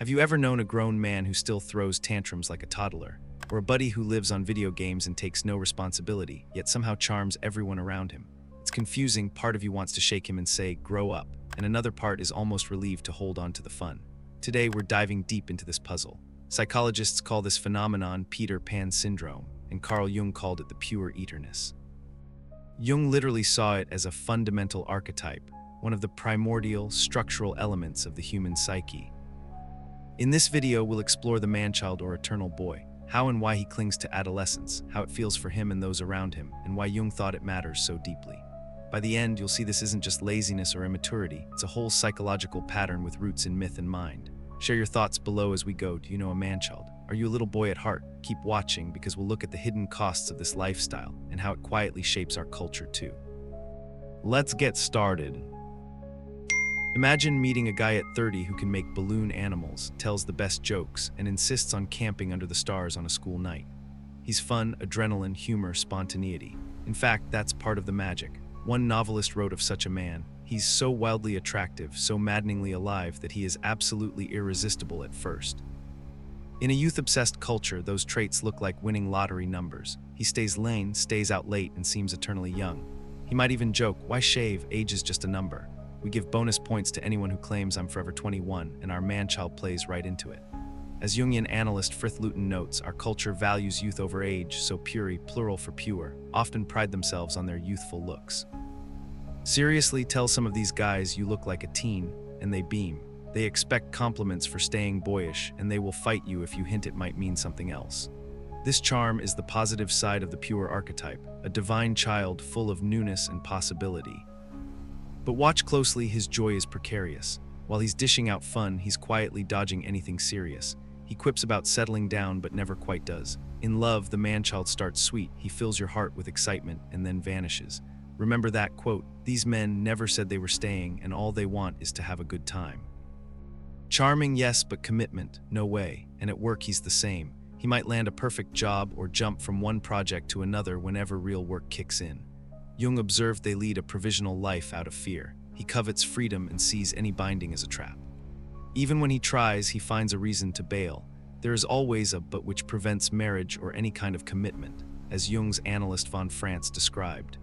Have you ever known a grown man who still throws tantrums like a toddler? Or a buddy who lives on video games and takes no responsibility, yet somehow charms everyone around him? It's confusing. Part of you wants to shake him and say, grow up, and another part is almost relieved to hold on to the fun. Today, we're diving deep into this puzzle. Psychologists call this phenomenon Peter Pan syndrome, and Carl Jung called it the Puer Aeternus. Jung literally saw it as a fundamental archetype, one of the primordial, structural elements of the human psyche. In this video, we'll explore the man-child or eternal boy, how and why he clings to adolescence, how it feels for him and those around him, and why Jung thought it matters so deeply. By the end, you'll see this isn't just laziness or immaturity, it's a whole psychological pattern with roots in myth and mind. Share your thoughts below as we go. Do you know a man-child? Are you a little boy at heart? Keep watching because we'll look at the hidden costs of this lifestyle and how it quietly shapes our culture too. Let's get started. Imagine meeting a guy at 30 who can make balloon animals, tells the best jokes, and insists on camping under the stars on a school night. He's fun, adrenaline, humor, spontaneity. In fact, that's part of the magic. One novelist wrote of such a man, he's so wildly attractive, so maddeningly alive that he is absolutely irresistible at first. In a youth-obsessed culture, those traits look like winning lottery numbers. He stays lane, stays out late, and seems eternally young. He might even joke, why shave? Age is just a number. We give bonus points to anyone who claims I'm forever 21, and our man-child plays right into it. As Jungian analyst Frith Luton notes, our culture values youth over age, so puri, plural for pure, often pride themselves on their youthful looks. Seriously, tell some of these guys you look like a teen, and they beam. They expect compliments for staying boyish, and they will fight you if you hint it might mean something else. This charm is the positive side of the pure archetype, a divine child full of newness and possibility. But watch closely, his joy is precarious. While he's dishing out fun, he's quietly dodging anything serious. He quips about settling down but never quite does. In love, the man-child starts sweet. He fills your heart with excitement and then vanishes. Remember that quote, these men never said they were staying and all they want is to have a good time. Charming, yes, but commitment, no way. And at work, he's the same. He might land a perfect job or jump from one project to another whenever real work kicks in. Jung observed they lead a provisional life out of fear. He covets freedom and sees any binding as a trap. Even when he tries, he finds a reason to bail. There is always a but which prevents marriage or any kind of commitment, as Jung's analyst von Franz described.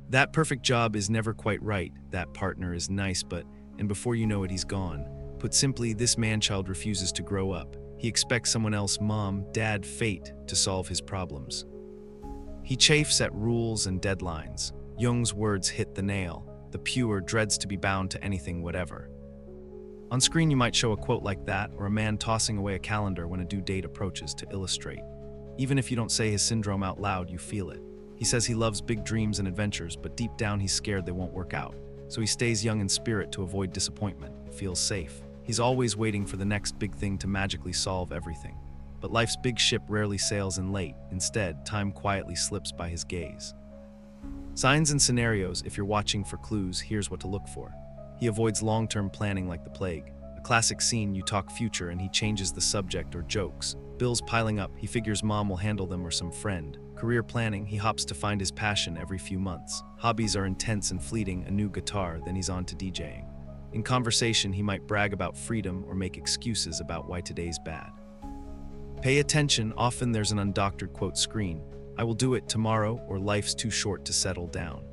That perfect job is never quite right, that partner is nice but, and before you know it, he's gone. Put simply, this man-child refuses to grow up. He expects someone else, mom, dad, fate, to solve his problems. He chafes at rules and deadlines. Jung's words hit the nail. The pure dreads to be bound to anything whatever. On screen you might show a quote like that, or a man tossing away a calendar when a due date approaches to illustrate. Even if you don't say his syndrome out loud, you feel it. He says he loves big dreams and adventures, but deep down he's scared they won't work out. So he stays young in spirit to avoid disappointment, feels safe. He's always waiting for the next big thing to magically solve everything. But life's big ship rarely sails in late. Instead, time quietly slips by his gaze. Signs and scenarios, if you're watching for clues, here's what to look for. He avoids long-term planning like the plague. A classic scene, you talk future and he changes the subject or jokes. Bills piling up, he figures mom will handle them or some friend. Career planning, he hops to find his passion every few months. Hobbies are intense and fleeting, a new guitar, then he's on to DJing. In conversation, he might brag about freedom or make excuses about why today's bad. Pay attention, often there's an undoctored quote screen. I will do it tomorrow, or life's too short to settle down.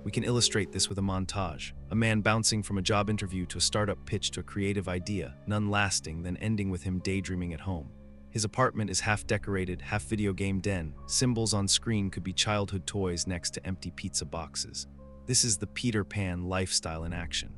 We can illustrate this with a montage. A man bouncing from a job interview to a startup pitch to a creative idea, none lasting, then ending with him daydreaming at home. His apartment is half decorated, half video game den. Symbols on screen could be childhood toys next to empty pizza boxes. This is the Peter Pan lifestyle in action.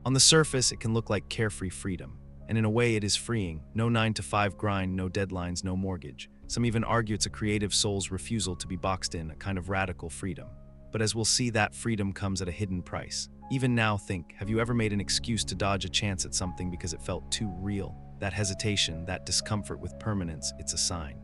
On the surface, it can look like carefree freedom. And in a way, it is freeing. No 9-to-5 grind, no deadlines, no mortgage. Some even argue it's a creative soul's refusal to be boxed in, a kind of radical freedom. But as we'll see, that freedom comes at a hidden price. Even now, think, have you ever made an excuse to dodge a chance at something because it felt too real? That hesitation, that discomfort with permanence, it's a sign.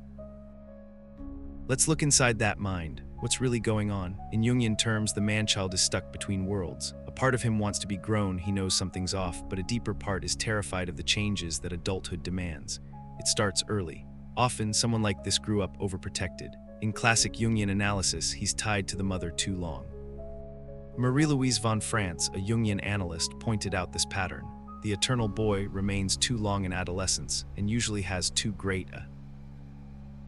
Let's look inside that mind. What's really going on? In Jungian terms, the man-child is stuck between worlds. A part of him wants to be grown, he knows something's off, but a deeper part is terrified of the changes that adulthood demands. It starts early. Often, someone like this grew up overprotected. In classic Jungian analysis, he's tied to the mother too long. Marie-Louise von Franz, a Jungian analyst, pointed out this pattern. The eternal boy remains too long in adolescence and usually has too great a.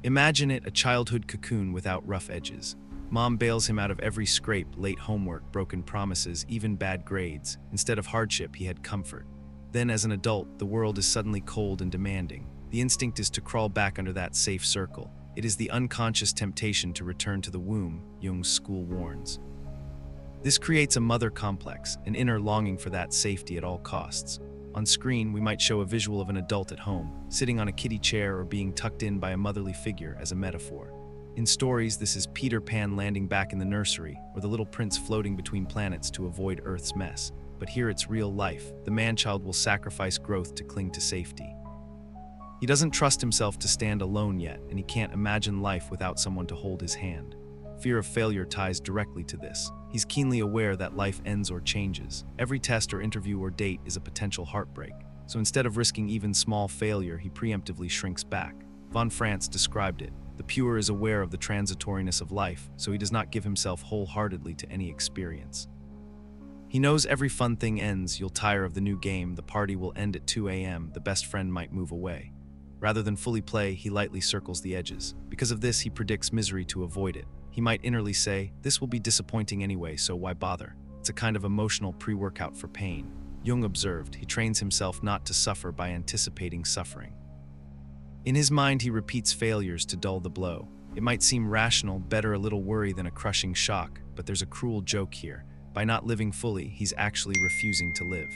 Imagine it, a childhood cocoon without rough edges. Mom bails him out of every scrape, late homework, broken promises, even bad grades. Instead of hardship, he had comfort. Then as an adult, the world is suddenly cold and demanding. The instinct is to crawl back under that safe circle. It is the unconscious temptation to return to the womb, Jung's school warns. This creates a mother complex, an inner longing for that safety at all costs. On screen, we might show a visual of an adult at home, sitting on a kiddie chair or being tucked in by a motherly figure as a metaphor. In stories, this is Peter Pan landing back in the nursery, or the little prince floating between planets to avoid Earth's mess. But here it's real life. The man-child will sacrifice growth to cling to safety. He doesn't trust himself to stand alone yet, and he can't imagine life without someone to hold his hand. Fear of failure ties directly to this. He's keenly aware that life ends or changes. Every test or interview or date is a potential heartbreak. So instead of risking even small failure, he preemptively shrinks back. Von Franz described it. The Puer is aware of the transitoriness of life, so he does not give himself wholeheartedly to any experience. He knows every fun thing ends. You'll tire of the new game, the party will end at 2 a.m., the best friend might move away. Rather than fully play, he lightly circles the edges. Because of this, he predicts misery to avoid it. He might innerly say, this will be disappointing anyway, so why bother? It's a kind of emotional pre-workout for pain. Jung observed, he trains himself not to suffer by anticipating suffering. In his mind, he repeats failures to dull the blow. It might seem rational, better a little worry than a crushing shock, but there's a cruel joke here. By not living fully, he's actually refusing to live.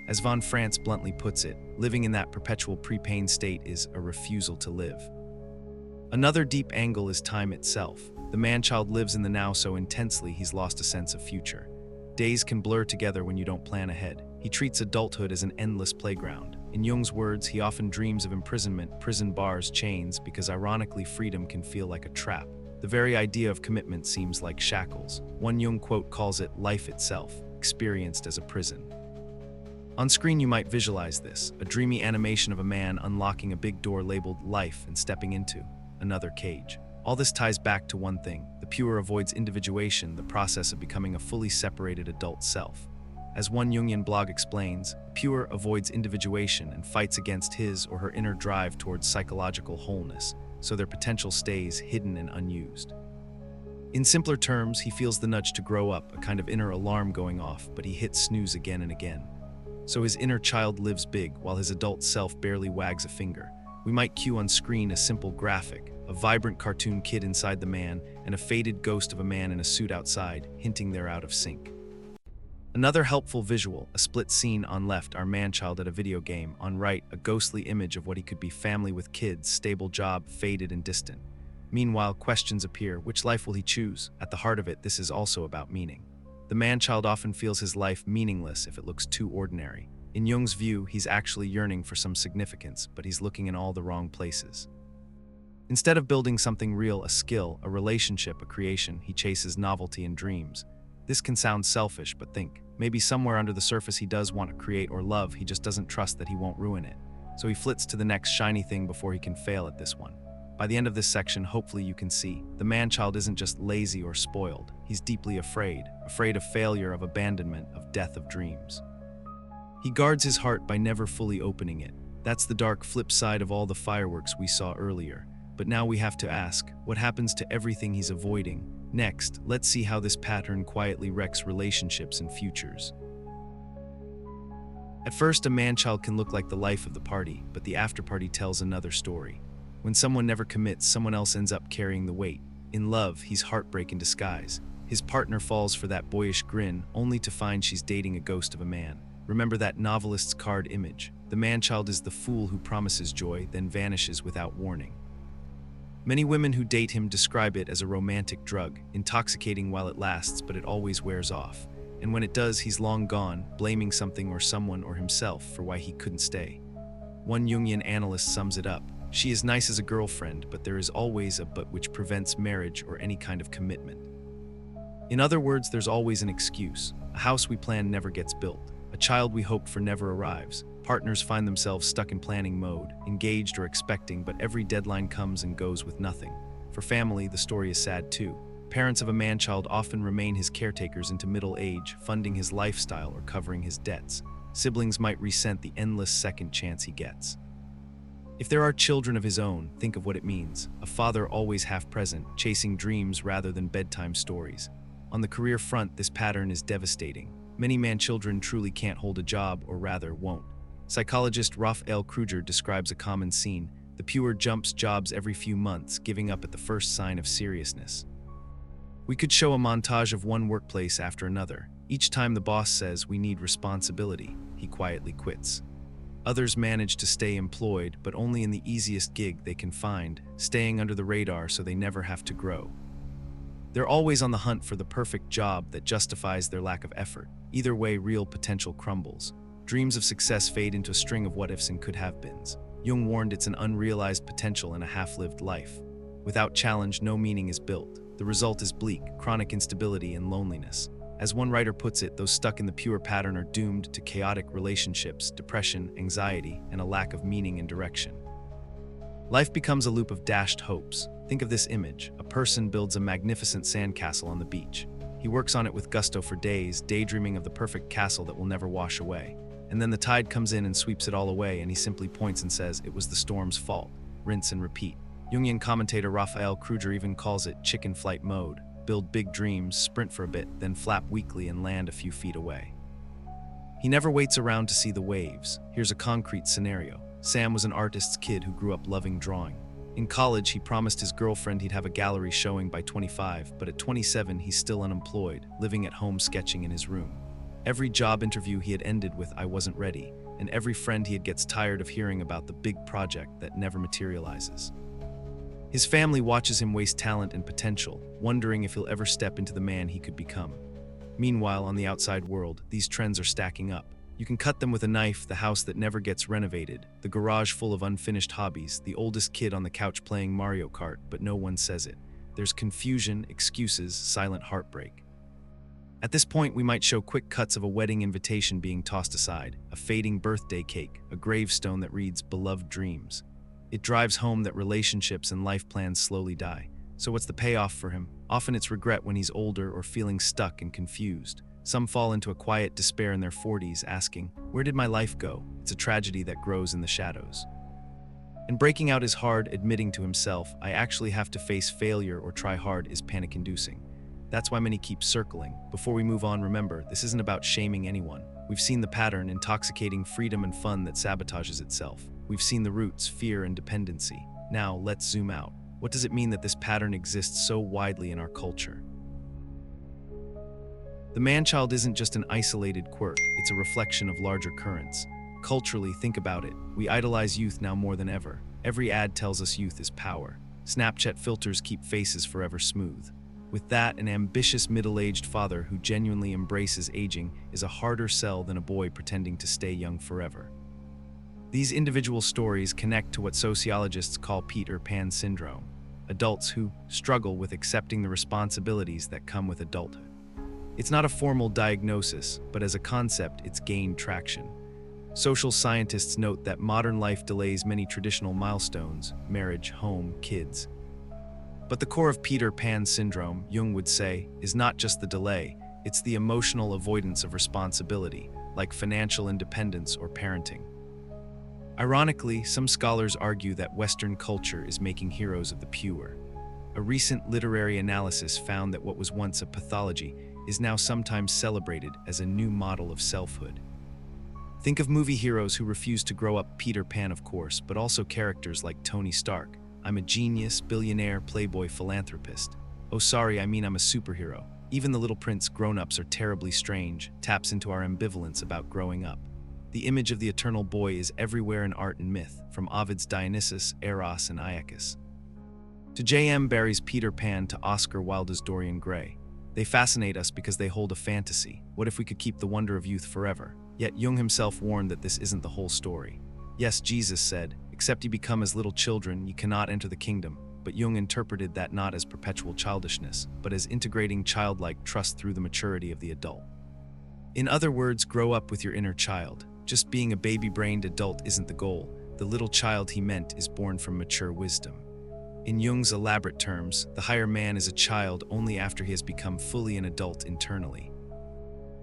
As von Franz bluntly puts it, living in that perpetual pre-pain state is a refusal to live. Another deep angle is time itself. The man-child lives in the now so intensely he's lost a sense of future. Days can blur together when you don't plan ahead. He treats adulthood as an endless playground. In Jung's words, he often dreams of imprisonment, prison bars, chains, because ironically freedom can feel like a trap. The very idea of commitment seems like shackles. One Jung quote calls it life itself, experienced as a prison. On screen you might visualize this, a dreamy animation of a man unlocking a big door labeled life and stepping into another cage. All this ties back to one thing. The Puer avoids individuation, the process of becoming a fully separated adult self. As one Jungian blog explains, Puer avoids individuation and fights against his or her inner drive towards psychological wholeness, so their potential stays hidden and unused. In simpler terms, he feels the nudge to grow up, a kind of inner alarm going off, but he hits snooze again and again. So his inner child lives big, while his adult self barely wags a finger. We might cue on screen a simple graphic, a vibrant cartoon kid inside the man, and a faded ghost of a man in a suit outside, hinting they're out of sync. Another helpful visual, a split scene on left, our man-child at a video game, on right, a ghostly image of what he could be, family with kids, stable job, faded and distant. Meanwhile, questions appear. Which life will he choose? At the heart of it, this is also about meaning. The man-child often feels his life meaningless if it looks too ordinary. In Jung's view, he's actually yearning for some significance, but he's looking in all the wrong places. Instead of building something real, a skill, a relationship, a creation, he chases novelty and dreams. This can sound selfish, but think. Maybe somewhere under the surface he does want to create or love, he just doesn't trust that he won't ruin it. So he flits to the next shiny thing before he can fail at this one. By the end of this section, hopefully you can see, the man-child isn't just lazy or spoiled. He's deeply afraid of failure, of abandonment, of death of dreams. He guards his heart by never fully opening it. That's the dark flip side of all the fireworks we saw earlier. But now we have to ask, what happens to everything he's avoiding? Next, let's see how this pattern quietly wrecks relationships and futures. At first, a man-child can look like the life of the party, but the after-party tells another story. When someone never commits, someone else ends up carrying the weight. In love, he's heartbreak in disguise. His partner falls for that boyish grin, only to find she's dating a ghost of a man. Remember that novelist's card image. The man-child is the fool who promises joy, then vanishes without warning. Many women who date him describe it as a romantic drug, intoxicating while it lasts, but it always wears off. And when it does, he's long gone, blaming something or someone or himself for why he couldn't stay. One Jungian analyst sums it up. She is nice as a girlfriend, but there is always a but which prevents marriage or any kind of commitment. In other words, there's always an excuse. A house we plan never gets built. A child we hoped for never arrives. Partners find themselves stuck in planning mode, engaged or expecting, but every deadline comes and goes with nothing. For family, the story is sad too. Parents of a man-child often remain his caretakers into middle age, funding his lifestyle or covering his debts. siblings might resent the endless second chance he gets. If there are children of his own, think of what it means. A father always half present, chasing dreams rather than bedtime stories. On the career front, this pattern is devastating. Many man-children truly can't hold a job, or rather, won't. Psychologist Raphael Kruger describes a common scene. The Puer jumps jobs every few months, giving up at the first sign of seriousness. We could show a montage of one workplace after another. Each time the boss says, "We need responsibility," he quietly quits. Others manage to stay employed, but only in the easiest gig they can find, staying under the radar so they never have to grow. They're always on the hunt for the perfect job that justifies their lack of effort. Either way, real potential crumbles. Dreams of success fade into a string of what-ifs and could-have-beens. Jung warned it's an unrealized potential in a half-lived life. Without challenge, no meaning is built. The result is bleak, chronic instability and loneliness. As one writer puts it, those stuck in the Puer pattern are doomed to chaotic relationships, depression, anxiety, and a lack of meaning and direction. Life becomes a loop of dashed hopes. Think of this image. A person builds a magnificent sandcastle on the beach. He works on it with gusto for days, daydreaming of the perfect castle that will never wash away. And then the tide comes in and sweeps it all away, and he simply points and says, "It was the storm's fault." Rinse and repeat. Jungian commentator Raphael Kruger even calls it chicken flight mode. Build big dreams, sprint for a bit, then flap weakly and land a few feet away. He never waits around to see the waves. Here's a concrete scenario. Sam was an artist's kid who grew up loving drawing. In college, he promised his girlfriend he'd have a gallery showing by 25, but at 27, he's still unemployed, living at home sketching in his room. Every job interview he had ended with "I wasn't ready," and every friend he had gets tired of hearing about the big project that never materializes. His family watches him waste talent and potential, wondering if he'll ever step into the man he could become. Meanwhile, on the outside world, these trends are stacking up. You can cut them with a knife: the house that never gets renovated, the garage full of unfinished hobbies, the oldest kid on the couch playing Mario Kart, but no one says it. There's confusion, excuses, silent heartbreak. At this point, we might show quick cuts of a wedding invitation being tossed aside, a fading birthday cake, a gravestone that reads "Beloved Dreams." It drives home that relationships and life plans slowly die. So what's the payoff for him? Often it's regret when he's older or feeling stuck and confused. Some fall into a quiet despair in their 40s, asking, "Where did my life go?" It's a tragedy that grows in the shadows. And breaking out is hard. Admitting to himself, "I actually have to face failure or try hard," is panic-inducing. That's why many keep circling. Before we move on, remember, this isn't about shaming anyone. We've seen the pattern: intoxicating freedom and fun that sabotages itself. We've seen the roots: fear and dependency. Now, let's zoom out. What does it mean that this pattern exists so widely in our culture? The man-child isn't just an isolated quirk, it's a reflection of larger currents. Culturally, think about it. We idolize youth now more than ever. Every ad tells us youth is power. Snapchat filters keep faces forever smooth. With that, an ambitious middle-aged father who genuinely embraces aging is a harder sell than a boy pretending to stay young forever. These individual stories connect to what sociologists call Peter Pan syndrome, adults who struggle with accepting the responsibilities that come with adulthood. It's not a formal diagnosis, but as a concept, it's gained traction. Social scientists note that modern life delays many traditional milestones: marriage, home, kids. But the core of Peter Pan syndrome, Jung would say, is not just the delay, it's the emotional avoidance of responsibility, like financial independence or parenting. Ironically, some scholars argue that Western culture is making heroes of the Puer. A recent literary analysis found that what was once a pathology is now sometimes celebrated as a new model of selfhood. Think of movie heroes who refuse to grow up: Peter Pan, of course, but also characters like Tony Stark. "I'm a genius, billionaire, playboy, philanthropist. Oh, sorry, I mean I'm a superhero." Even The Little Prince, "Grown-ups are terribly strange," taps into our ambivalence about growing up. The image of the eternal boy is everywhere in art and myth, from Ovid's Dionysus, Eros, and Aeacus, to J.M. Barrie's Peter Pan, to Oscar Wilde's Dorian Gray. They fascinate us because they hold a fantasy. What if we could keep the wonder of youth forever? Yet Jung himself warned that this isn't the whole story. Yes, Jesus said, "Except you become as little children, you cannot enter the kingdom." But Jung interpreted that not as perpetual childishness, but as integrating childlike trust through the maturity of the adult. In other words, grow up with your inner child. Just being a baby-brained adult isn't the goal. The little child he meant is born from mature wisdom. In Jung's elaborate terms, the higher man is a child only after he has become fully an adult internally.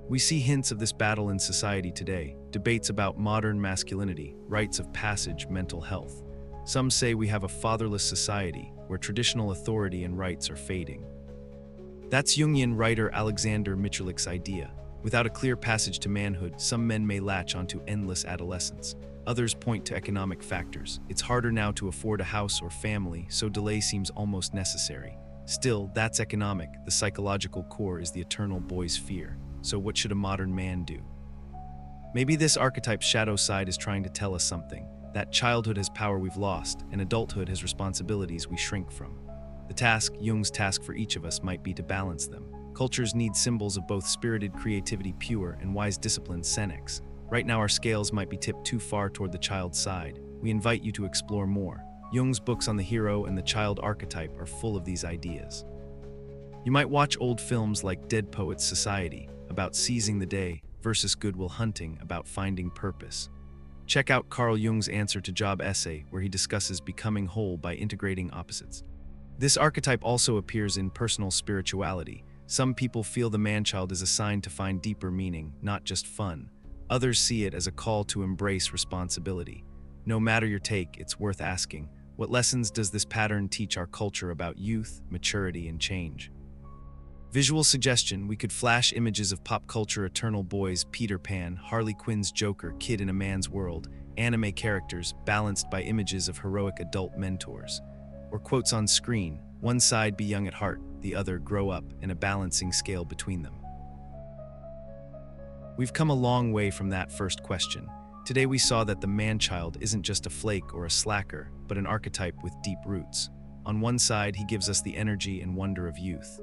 We see hints of this battle in society today, debates about modern masculinity, rites of passage, mental health. Some say we have a fatherless society where traditional authority and rights are fading. That's Jungian writer Alexander Mitscherlich's idea. Without a clear passage to manhood, some men may latch onto endless adolescence. Others point to economic factors. It's harder now to afford a house or family, so delay seems almost necessary. Still, that's economic. The psychological core is the eternal boy's fear. So what should a modern man do? Maybe this archetype's shadow side is trying to tell us something. That childhood has power we've lost, and adulthood has responsibilities we shrink from. The task, Jung's task for each of us, might be to balance them. Cultures need symbols of both spirited creativity, Puer, and wise discipline, Senex. Right now our scales might be tipped too far toward the child's side. We invite you to explore more. Jung's books on the hero and the child archetype are full of these ideas. You might watch old films like Dead Poets Society, about seizing the day, versus Good Will Hunting, about finding purpose. Check out Carl Jung's Answer to Job essay, where he discusses becoming whole by integrating opposites. This archetype also appears in personal spirituality. Some people feel the man-child is assigned to find deeper meaning, not just fun. Others see it as a call to embrace responsibility. No matter your take, it's worth asking, what lessons does this pattern teach our culture about youth, maturity, and change? Visual suggestion: we could flash images of pop culture eternal boys, Peter Pan, Harley Quinn's Joker, Kid in a Man's World, anime characters balanced by images of heroic adult mentors. Or quotes on screen: one side be young at heart, the other grow up, in a balancing scale between them. We've come a long way from that first question. Today we saw that the man-child isn't just a flake or a slacker, but an archetype with deep roots. On one side, he gives us the energy and wonder of youth.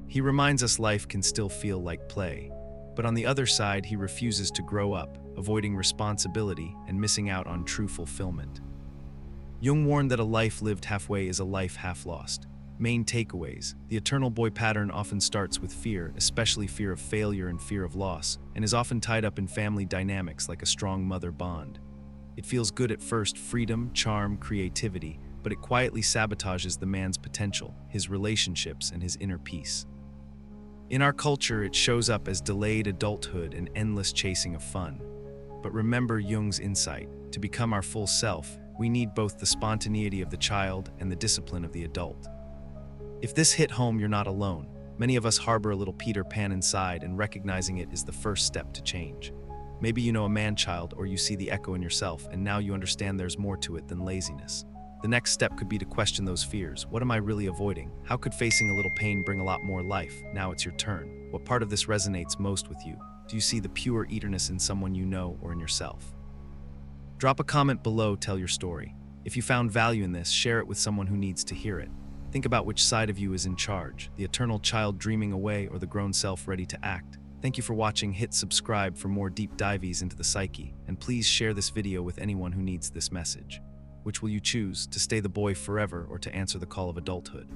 He reminds us life can still feel like play. But on the other side, he refuses to grow up, avoiding responsibility and missing out on true fulfillment. Jung warned that a life lived halfway is a life half lost. Main takeaways: the eternal boy pattern often starts with fear, especially fear of failure and fear of loss, and is often tied up in family dynamics like a strong mother bond. It feels good at first: freedom, charm, creativity, but it quietly sabotages the man's potential, his relationships, and his inner peace. In our culture, it shows up as delayed adulthood and endless chasing of fun. But remember Jung's insight: to become our full self, we need both the spontaneity of the child and the discipline of the adult. If this hit home, you're not alone. Many of us harbor a little Peter Pan inside, and recognizing it is the first step to change. Maybe you know a man-child, or you see the echo in yourself, and now you understand there's more to it than laziness. The next step could be to question those fears. What am I really avoiding? How could facing a little pain bring a lot more life? Now it's your turn. What part of this resonates most with you? Do you see the Puer Aeternus in someone you know or in yourself? Drop a comment below, tell your story. If you found value in this, share it with someone who needs to hear it. Think about which side of you is in charge, the eternal child dreaming away or the grown self ready to act. Thank you for watching. Hit subscribe for more deep dives into the psyche, and please share this video with anyone who needs this message. Which will you choose, to stay the boy forever or to answer the call of adulthood?